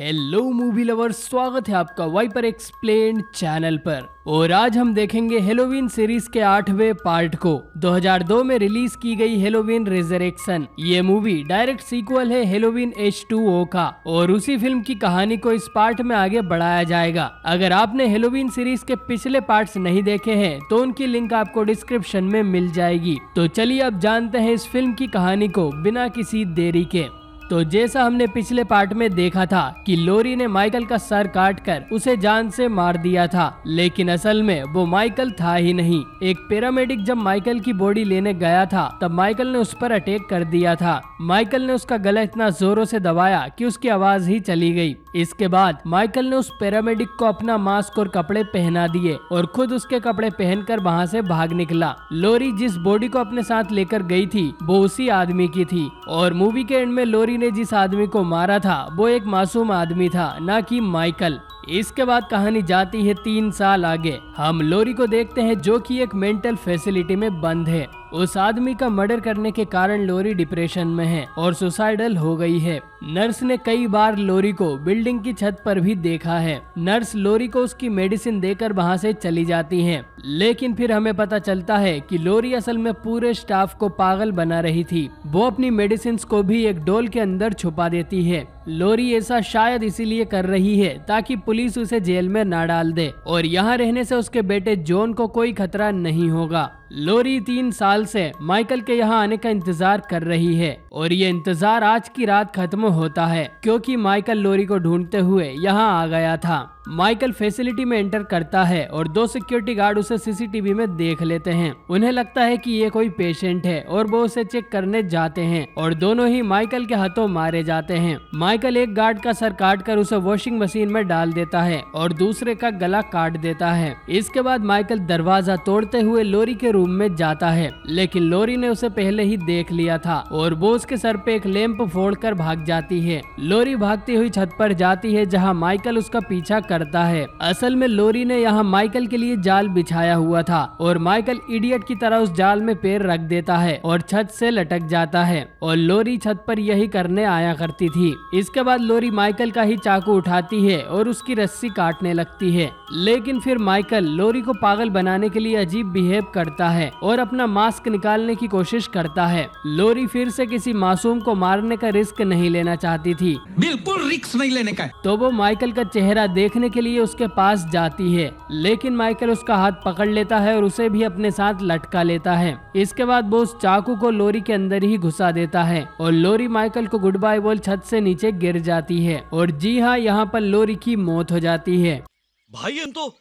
Hello movie lovers, स्वागत है आपका वाइपर एक्सप्लेन्ड चैनल पर। और आज हम देखेंगे हेलोवीन सीरीज के 8वें पार्ट को। 2002 में रिलीज की गई हेलोवीन रिजरेक्शन। ये मूवी डायरेक्ट सीक्वल है हेलोवीन H2O का और उसी फिल्म की कहानी को इस पार्ट में आगे बढ़ाया जाएगा। अगर आपने हेलोवीन सीरीज के पिछले पार्ट्स नहीं देखे हैं तो उनकी लिंक आपको डिस्क्रिप्शन में मिल जाएगी। तो चलिए अब जानते हैं इस फिल्म की कहानी को बिना किसी देरी के। तो जैसा हमने पिछले पार्ट में देखा था कि लोरी ने माइकल का सर काटकर उसे जान से मार दिया था, लेकिन असल में वो माइकल था ही नहीं। एक पैरामेडिक जब माइकल की बॉडी लेने गया था तब माइकल ने उस पर अटैक कर दिया था। माइकल ने उसका गला इतना जोरों से दबाया कि उसकी आवाज ही चली गई। इसके बाद माइकल ने उस पैरामेडिक को अपना मास्क और कपड़े पहना दिए और खुद उसके कपड़े पहनकर वहाँ से भाग निकला। लोरी जिस बॉडी को अपने साथ लेकर गई थी वो उसी आदमी की थी और मूवी के एंड में लोरी ने जिस आदमी को मारा था वो एक मासूम आदमी था, ना कि माइकल। इसके बाद कहानी जाती है 3 साल आगे। हम लोरी को देखते हैं जो कि एक मेंटल फैसिलिटी में बंद है। उस आदमी का मर्डर करने के कारण लोरी डिप्रेशन में है और सुसाइडल हो गई है। नर्स ने कई बार लोरी को बिल्डिंग की छत पर भी देखा है। नर्स लोरी को उसकी मेडिसिन देकर वहां से चली जाती हैं, लेकिन फिर हमें पता चलता है कि लोरी असल में पूरे स्टाफ को पागल बना रही थी। वो अपनी मेडिसिन को भी एक डोल के अंदर छुपा देती है। लोरी ऐसा शायद इसीलिए कर रही है ताकि पुलिस उसे जेल में ना डाल दे और यहाँ रहने से उसके बेटे जॉन को कोई खतरा नहीं होगा। लोरी 3 साल से माइकल के यहाँ आने का इंतजार कर रही है और ये इंतजार आज की रात खत्म होता है क्योंकि माइकल लोरी को ढूंढते हुए यहाँ आ गया था। माइकल फैसिलिटी में एंटर करता है और 2 सिक्योरिटी गार्ड उसे सीसीटीवी में देख लेते हैं। उन्हें लगता है कि ये कोई पेशेंट है और वो उसे चेक करने जाते हैं और दोनों ही माइकल के हाथों मारे जाते हैं। माइकल एक गार्ड का सर काटकर उसे वॉशिंग मशीन में डाल देता है और दूसरे का गला काट देता है। इसके बाद माइकल दरवाजा तोड़ते हुए लोरी के रूम में जाता है, लेकिन लोरी ने उसे पहले ही देख लिया था और वो उसके सर पे एक लैंप फोड़कर भाग जाती है। लोरी भागती हुई छत पर जाती है जहाँ माइकल उसका पीछा करता है। असल में लोरी ने यहाँ माइकल के लिए जाल बिछाया हुआ था और माइकल इडियट की तरह उस जाल में पैर रख देता है और छत से लटक जाता है और लोरी छत पर यही करने आया करती थी। इसके बाद लोरी माइकल का ही चाकू उठाती है और उसकी रस्सी काटने लगती है, लेकिन फिर माइकल लोरी को पागल बनाने के लिए अजीब बिहेव करता है और अपना मास्क निकालने की कोशिश करता है। लोरी फिर से किसी मासूम को मारने का रिस्क नहीं लेना चाहती थी, बिल्कुल रिस्क नहीं लेने का। तो वो माइकल का चेहरा देखने के लिए उसके पास जाती है, लेकिन माइकल उसका हाथ पकड़ लेता है और उसे भी अपने साथ लटका लेता है। इसके बाद वो उस चाकू को लोरी के अंदर ही घुसा देता है और लोरी माइकल को गुड बाय बोल छत से नीचे गिर जाती है और जी हाँ, यहाँ पर लोरी की मौत हो जाती है। भाई हम तो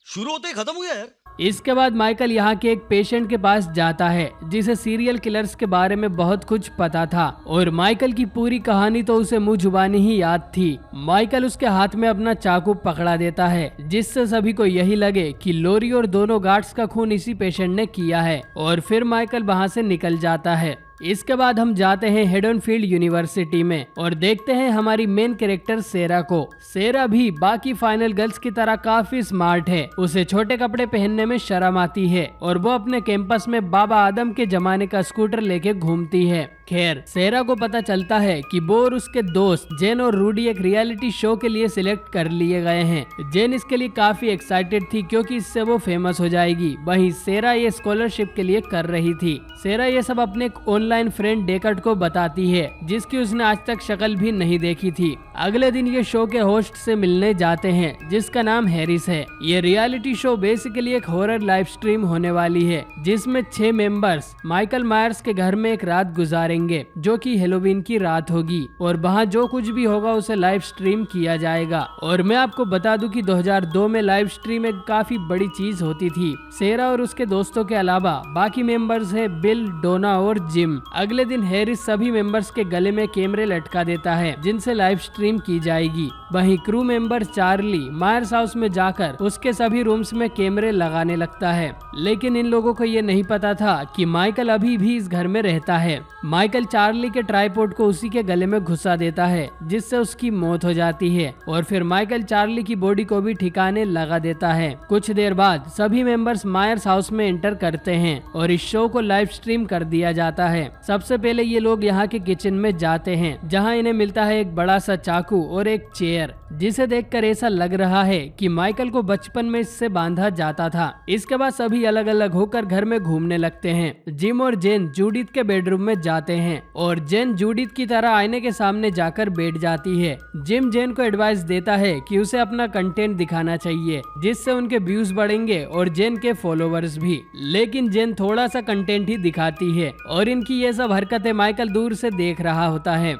शुरू होते ही खत्म हो गया यार। इसके बाद माइकल यहाँ के एक पेशेंट के पास जाता है जिसे सीरियल किलर्स के बारे में बहुत कुछ पता था और माइकल की पूरी कहानी तो उसे मुंह जुबानी ही याद थी। माइकल उसके हाथ में अपना चाकू पकड़ा देता है जिससे सभी को यही लगे कि लोरी और दोनों गार्ड्स का खून इसी पेशेंट ने किया है और फिर माइकल वहाँ से निकल जाता है। इसके बाद हम जाते हैं हेडनफील्ड यूनिवर्सिटी में और देखते हैं हमारी मेन कैरेक्टर सेरा को। सेरा भी बाकी फाइनल गर्ल्स की तरह काफी स्मार्ट है। उसे छोटे कपड़े पहनने में शर्म आती है और वो अपने कैंपस में बाबा आदम के जमाने का स्कूटर लेके घूमती है। खैर, सेरा को पता चलता है कि वो और उसके दोस्त जेन और रूडी एक रियलिटी शो के लिए सिलेक्ट कर लिए गए हैं। जेन इसके लिए काफी एक्साइटेड थी क्योंकि इससे वो फेमस हो जाएगी। वहीं सेरा ये स्कॉलरशिप के लिए कर रही थी। सेरा ये सब अपने ऑनलाइन फ्रेंड डेकर्ट को बताती है जिसकी उसने आज तक शक्ल भी नहीं देखी थी। अगले दिन ये शो के होस्ट से मिलने जाते हैं जिसका नाम हैरिस है। ये रियलिटी शो बेसिकली एक हॉरर लाइव स्ट्रीम होने वाली है जिसमें 6 मेंबर्स माइकल मायर्स के घर में एक रात गुजारेंगे जो कि हेलोवीन की रात होगी और वहाँ जो कुछ भी होगा उसे लाइव स्ट्रीम किया जाएगा। और मैं आपको बता दूं कि 2002 में लाइव स्ट्रीम एक काफी बड़ी चीज होती थी। सेरा और उसके दोस्तों के अलावा बाकी मेंबर्स है बिल, डोना और जिम। अगले दिन हैरिस सभी मेंबर्स के गले में कैमरे लटका देता है जिनसे लाइव स्ट्रीम की जाएगी। वहीं crew member Charlie Myers house में जाकर उसके सभी रूम्स में कैमरे लगाने लगता है, लेकिन इन लोगों को ये नहीं पता था कि माइकल अभी भी इस घर में रहता है। माइकल चार्ली के ट्राइपॉड को उसी के गले में घुसा देता है जिससे उसकी मौत हो जाती है और फिर माइकल चार्ली की बॉडी को भी ठिकाने लगा देता है। कुछ देर बाद सभी मेंबर्स मायर्स हाउस में एंटर करते हैं और इस शो को लाइव स्ट्रीम कर दिया जाता है। है। सबसे पहले ये लोग यहाँ के किचन में जाते हैं, जहाँ इन्हें मिलता है एक बड़ा सा चाकू और एक चेयर, जिसे देखकर ऐसा लग रहा है कि माइकल को बचपन में इससे बांधा जाता था। इसके बाद सभी अलग अलग होकर घर में घूमने लगते हैं। जिम और जेन जूडिथ के बेडरूम में जाते हैं और जेन जूडिथ की तरह आईने के सामने जाकर बैठ जाती है। जिम जेन को एडवाइस देता है कि उसे अपना कंटेंट दिखाना चाहिए, जिससे उनके व्यूज बढ़ेंगे और जेन के फॉलोवर्स भी। लेकिन जेन थोड़ा सा कंटेंट ही दिखाती है और इनकी ये सब हरकतें माइकल दूर से देख रहा होता है।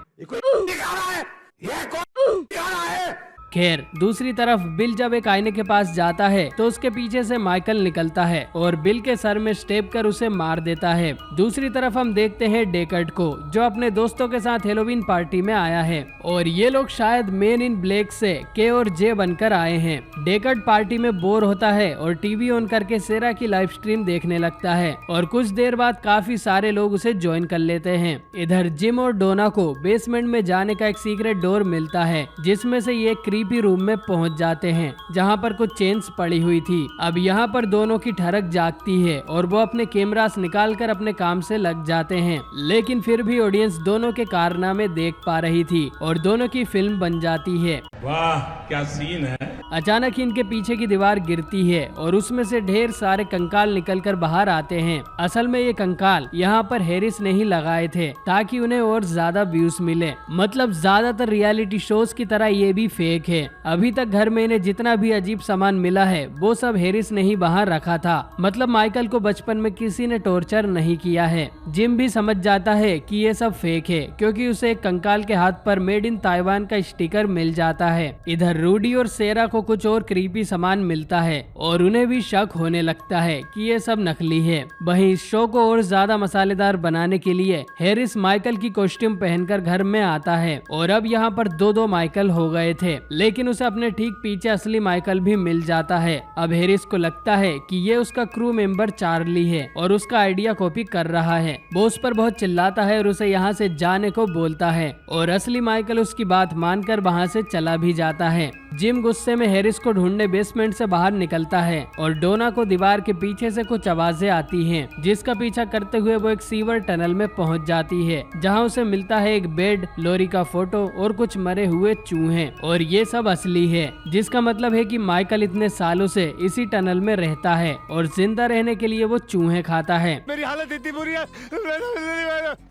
खैर, दूसरी तरफ बिल जब एक आईने के पास जाता है तो उसके पीछे से माइकल निकलता है और बिल के सर में स्टेप कर उसे मार देता है। दूसरी तरफ हम देखते हैं डेकर्ड को, जो अपने दोस्तों के साथ हेलोवीन पार्टी में आया है और ये लोग शायद मेन इन ब्लैक से के और जे बनकर आए हैं। डेकर्ड पार्टी में बोर होता है और टीवी ऑन करके सेरा की लाइव स्ट्रीम देखने लगता है और कुछ देर बाद काफी सारे लोग उसे ज्वाइन कर लेते हैं। इधर जिम और डोना को बेसमेंट में जाने का एक सीक्रेट डोर मिलता है, जिसमें से ये क्रीपी रूम में पहुंच जाते हैं, जहां पर कुछ चेन्स पड़ी हुई थी। अब यहाँ पर दोनों की ठरक जागती है और वो अपने कैमरास निकालकर अपने काम से लग जाते हैं। लेकिन फिर भी ऑडियंस दोनों के कारनामे देख पा रही थी और दोनों की फिल्म बन जाती है। वाह क्या सीन है। अचानक ही इनके पीछे की दीवार गिरती है और उसमें से ढेर सारे कंकाल निकलकर बाहर आते हैं। असल में ये कंकाल यहाँ पर हैरिस ने ही लगाए थे ताकि उन्हें और ज्यादा व्यूज मिले। मतलब ज्यादातर रियलिटी शोज की तरह ये भी फेक है। अभी तक घर में इन्हें जितना भी अजीब सामान मिला है वो सब हैरिस ने ही बाहर रखा था। मतलब माइकल को बचपन में किसी ने टॉर्चर नहीं किया है। जिम भी समझ जाता है कि ये सब फेक है, क्योंकि उसे एक कंकाल के हाथ पर मेड इन ताइवान का स्टिकर मिल जाता है। इधर रूडी और सेरा को कुछ और क्रीपी सामान मिलता है और उन्हें भी शक होने लगता है कि ये सब नकली है। वहीं इस शो को और ज्यादा मसालेदार बनाने के लिए हैरिस माइकल की कॉस्ट्यूम पहनकर घर में आता है और अब यहाँ पर दो माइकल हो गए थे, लेकिन उसे अपने ठीक पीछे असली माइकल भी मिल जाता है। अब हैरिस को लगता है कि ये उसका क्रू मेंबर चार्ली है और उसका आइडिया कॉपी कर रहा है। वो उस पर बहुत चिल्लाता है और उसे यहाँ से जाने को बोलता है और असली माइकल उसकी बात मानकर वहाँ से चला भी जाता है। जिम गुस्से में हैरिस को ढूंढने बेसमेंट से बाहर निकलता है और डोना को दीवार के पीछे से कुछ आवाजें आती हैं, जिसका पीछा करते हुए वो एक सीवर टनल में पहुंच जाती है, जहां उसे मिलता है एक बेड, लोरी का फोटो और कुछ मरे हुए चूहे। और ये सब असली है, जिसका मतलब है कि माइकल इतने सालों से इसी टनल में रहता है और जिंदा रहने के लिए वो चूहे खाता है। मेरी हालत इतनी बुरी है,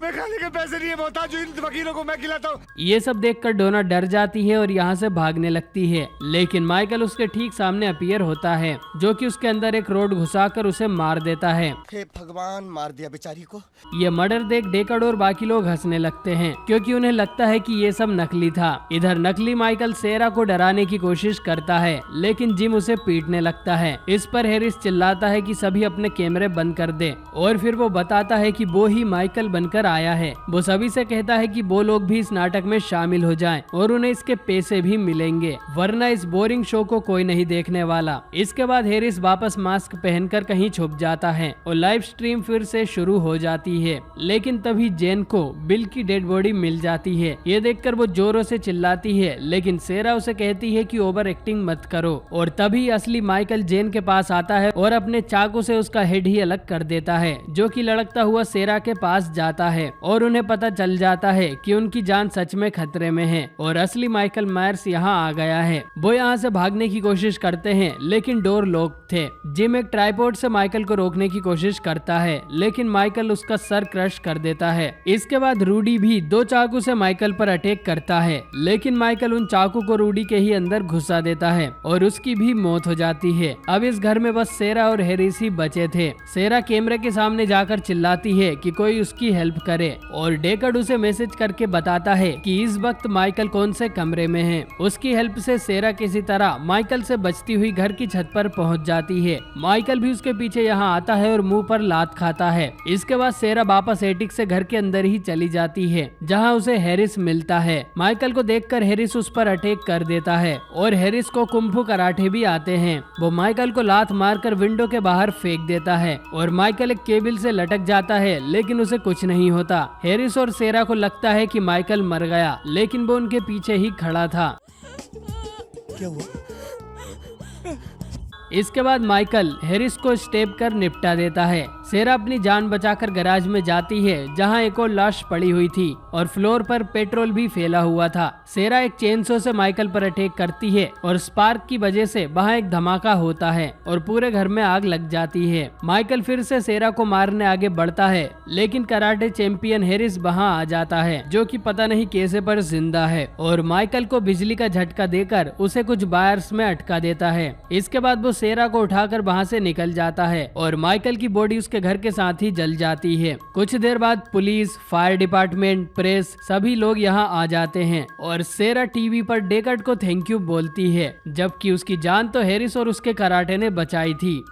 मैं खाने के पैसे नहीं है, मोहताज हूं, इन फकीरों को मैं खिलाता हूं। ये सब देखकर डोना डर जाती है और यहाँ से भागने लगती है, लेकिन माइकल उसके ठीक सामने अपीयर होता है, जो कि उसके अंदर एक रोड घुसाकर उसे मार देता है। हे भगवान, मार दिया बेचारी को। ये मर्डर देख डेकर्ड और बाकी लोग हंसने लगते हैं, क्योंकि उन्हें लगता है कि ये सब नकली था। इधर नकली माइकल सेरा को डराने की कोशिश करता है, लेकिन जिम उसे पीटने लगता है। इस पर हैरिस चिल्लाता है कि सभी अपने कैमरे बंद कर दे और फिर वो बताता है कि वो ही माइकल बनकर आया है। वो सभी से कहता है कि वो लोग भी इस नाटक में शामिल हो जाएं और उन्हें इसके पैसे भी मिलेंगे, वरना इस बोरिंग शो को कोई नहीं देखने वाला। इसके बाद हैरिस वापस मास्क पहनकर कहीं छुप जाता है और लाइव स्ट्रीम फिर से शुरू हो जाती है। लेकिन तभी जेन को बिल की डेड बॉडी मिल जाती है। ये देखकर वो जोरों से चिल्लाती है, लेकिन सेरा उसे कहती है कि ओवर एक्टिंग मत करो। और तभी असली माइकल जेन के पास आता है और अपने चाकू से उसका हेड ही अलग कर देता है, जो कि लड़कता हुआ सेरा के पास जाता है और उन्हें पता चल जाता है कि उनकी जान सच में खतरे में है और असली माइकल मायर्स यहाँ आ गया है। वो यहाँ से भागने की कोशिश करते हैं, लेकिन डोर लॉक थे। जिम एक ट्राइपॉड से माइकल को रोकने की कोशिश करता है, लेकिन माइकल उसका सर क्रश कर देता है। इसके बाद रूडी भी 2 चाकू से माइकल पर अटैक करता है, लेकिन माइकल उन चाकू को रूडी के ही अंदर घुसा देता है और उसकी भी मौत हो जाती है। अब इस घर में बस सेरा और हैरिस ही बचे थे। सेरा कैमरे के सामने जाकर चिल्लाती है कि कोई उसकी हेल्प करे और डेकर्ड उसे मैसेज करके बताता है कि इस वक्त माइकल कौन से कमरे में है। उसकी हेल्प से सेरा किसी तरह माइकल से बचती हुई घर की छत पर पहुंच जाती है। माइकल भी उसके पीछे यहाँ आता है और मुंह पर लात खाता है। इसके बाद सेरा वापस एटिक से घर के अंदर ही चली जाती है, जहाँ उसे हैरिस मिलता है। माइकल को देखकर हैरिस उस पर अटैक कर देता है और हैरिस को कुंफू कराटे भी आते हैं। वो माइकल को लात मारकर विंडो के बाहर फेंक देता है और माइकल एक केबल से लटक जाता है, लेकिन उसे कुछ नहीं होता। हैरिस और सेरा को लगता है कि माइकल मर गया, लेकिन वो उनके पीछे ही खड़ा था। क्या हुआ? इसके बाद माइकल हैरिस को स्टेप कर निपटा देता है। सेरा अपनी जान बचाकर गैराज में जाती है जहां एक और लाश पड़ी हुई थी और फ्लोर पर पेट्रोल भी फैला हुआ था। सेरा एक चेनसो से माइकल पर अटैक करती है और स्पार्क की वजह से वहां एक धमाका होता है और पूरे घर में आग लग जाती है। माइकल फिर से सेरा को मारने आगे बढ़ता है, लेकिन कराटे चैंपियन हैरिस वहां आ जाता है जो कि पता नहीं कैसे पर जिंदा है और माइकल को बिजली का झटका देकर उसे कुछ वायर्स में अटका देता है। इसके बाद वो सेरा को उठाकर वहां से निकल जाता है और माइकल की बॉडी उसके घर के साथ ही जल जाती है। कुछ देर बाद पुलिस, फायर डिपार्टमेंट, प्रेस सभी लोग यहाँ आ जाते हैं और सेरा टीवी पर डेकर्ड को थैंक यू बोलती है, जबकि उसकी जान तो हैरिस और उसके कराटे ने बचाई थी।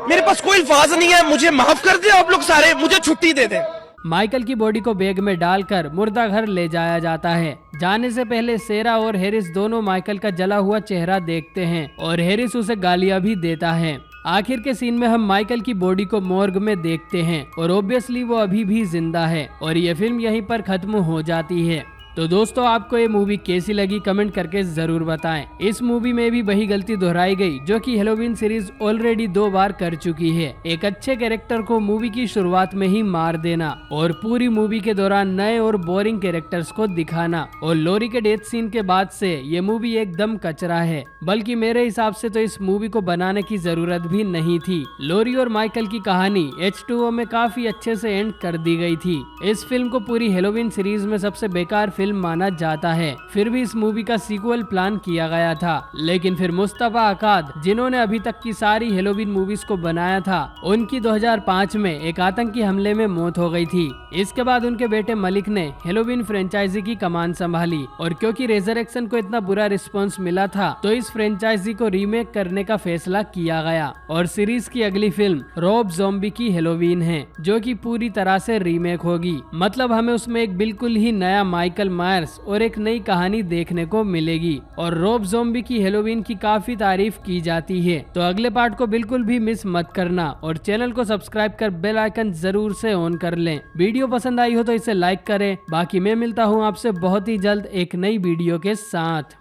मेरे पास कोई अल्फाज नहीं है, मुझे माफ कर दे आप लोग सारे, मुझे छुट्टी दे दें। माइकल की बॉडी को बैग में डालकर मुर्दा घर ले जाया जाता है। जाने से पहले सेरा और हैरिस दोनों माइकल का जला हुआ चेहरा देखते हैं और हैरिस उसे गालियां भी देता है। आखिर के सीन में हम माइकल की बॉडी को मॉर्ग में देखते हैं और ऑब्वियसली वो अभी भी जिंदा है और ये फिल्म यहीं पर खत्म हो जाती है। तो दोस्तों, आपको ये मूवी कैसी लगी कमेंट करके जरूर बताएं। इस मूवी में भी वही गलती दोहराई गई जो कि हेलोवीन सीरीज ऑलरेडी 2 बार कर चुकी है। एक अच्छे कैरेक्टर को मूवी की शुरुआत में ही मार देना और पूरी मूवी के दौरान नए और बोरिंग कैरेक्टर्स को दिखाना और लॉरी के डेथ सीन के बाद से ये मूवी एकदम कचरा है। बल्कि मेरे हिसाब से तो इस मूवी को बनाने की जरूरत भी नहीं थी। लॉरी और माइकल की कहानी H2O में काफी अच्छे से एंड कर दी गई थी। इस फिल्म को पूरी हेलोवीन सीरीज में सबसे बेकार फिल्म माना जाता है। फिर भी इस मूवी का सीक्वल प्लान किया गया था, लेकिन फिर मुस्तफा अकाद, जिन्होंने अभी तक की सारी हेलोवीन मूवीज को बनाया था, उनकी 2005 में एक आतंकी हमले में मौत हो गई थी। इसके बाद उनके बेटे मलिक ने हेलोवीन फ्रेंचाइजी की कमान संभाली और क्योंकि रेजरेक्शन को इतना बुरा रिस्पॉन्स मिला था तो इस फ्रेंचाइजी को रीमेक करने का फैसला किया गया और सीरीज की अगली फिल्म रॉब ज़ॉम्बी की हेलोवीन है जो कि पूरी तरह से रीमेक होगी। मतलब हमें उसमें एक बिल्कुल ही नया माइकल मायर्स और एक नई कहानी देखने को मिलेगी और रॉब ज़ॉम्बी की हेलोवीन की काफी तारीफ की जाती है। तो अगले पार्ट को बिल्कुल भी मिस मत करना और चैनल को सब्सक्राइब कर बेल आइकन जरूर से ऑन कर लें। वीडियो पसंद आई हो तो इसे लाइक करें। बाकी मैं मिलता हूँ आपसे बहुत ही जल्द एक नई वीडियो के साथ।